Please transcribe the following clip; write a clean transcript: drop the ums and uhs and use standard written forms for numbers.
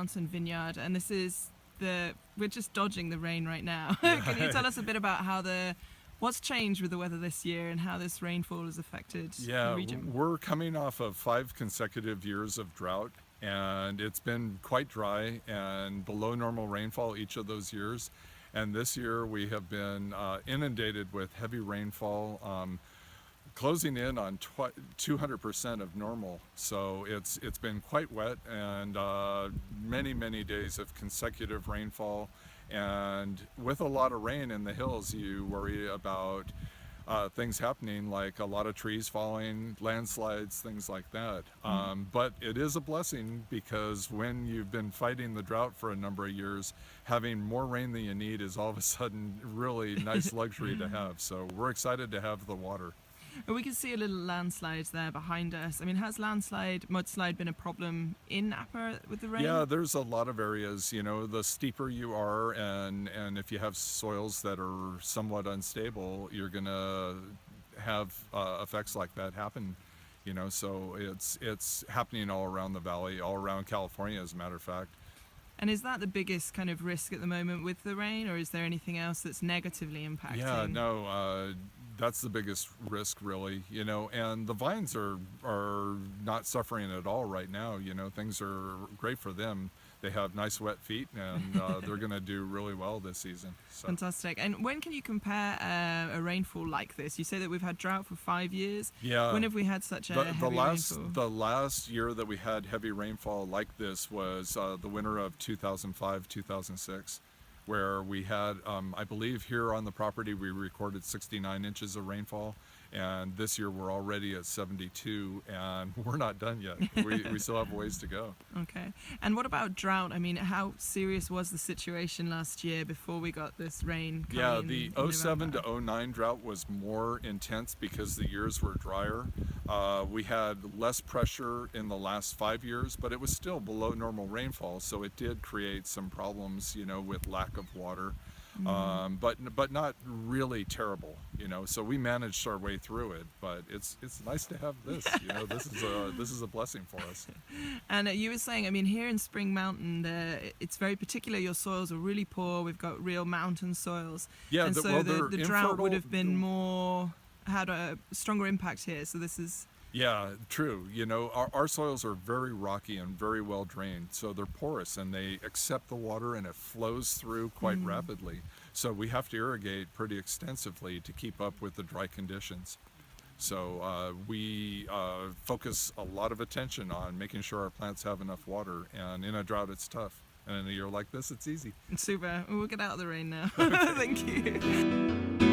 mountain vineyard, and we're just dodging the rain right now. Can you tell us a bit about what's changed with the weather this year and how this rainfall has affected the region? We're coming off of 5 consecutive years of drought, and it's been quite dry and below normal rainfall each of those years. And this year we have been inundated with heavy rainfall, closing in on 200% of normal. So it's been quite wet, and many days of consecutive rainfall. And with a lot of rain in the hills, you worry about things happening, like a lot of trees falling, landslides, things like that. But it is a blessing, because when you've been fighting the drought for a number of years, having more rain than you need is all of a sudden really nice luxury to have. So we're excited to have the water. And we can see a little landslide there behind us. I mean, has mudslide been a problem in Napa with the rain? Yeah, there's a lot of areas. The steeper you are, and if you have soils that are somewhat unstable, you're going to have effects like that happen. So it's happening all around the valley, all around California, as a matter of fact. And is that the biggest kind of risk at the moment with the rain, or is there anything else that's negatively impacting? Yeah, no, that's the biggest risk, really. And the vines are not suffering at all right now. Things are great for them. They have nice wet feet, and they're going to do really well this season. So. Fantastic. And when can you compare a rainfall like this? You say that we've had drought for 5 years. Yeah. When have we had such a heavy rainfall? The last year that we had heavy rainfall like this was the winter of 2005, 2006, where we had, I believe here on the property, we recorded 69 inches of rainfall. And this year we're already at 72, and we're not done yet. We still have ways to go. Okay. And what about drought? I mean, how serious was the situation last year before we got this rain coming? Yeah, the 07 to 09 drought was more intense because the years were drier. We had less pressure in the last 5 years, but it was still below normal rainfall, so it did create some problems, with lack of water. But not really terrible, so we managed our way through it. But it's nice to have this. This is a blessing for us. And you were saying, I mean, here in Spring Mountain, it's very particular. Your soils are really poor. We've got real mountain soils. Yeah, and so the drought would have been had a stronger impact here. So this is. Yeah, true. Our soils are very rocky and very well drained, so they're porous and they accept the water and it flows through quite rapidly. So we have to irrigate pretty extensively to keep up with the dry conditions. So we focus a lot of attention on making sure our plants have enough water, and in a drought it's tough. And in a year like this, it's easy. Super. We'll get out of the rain now. Thank you.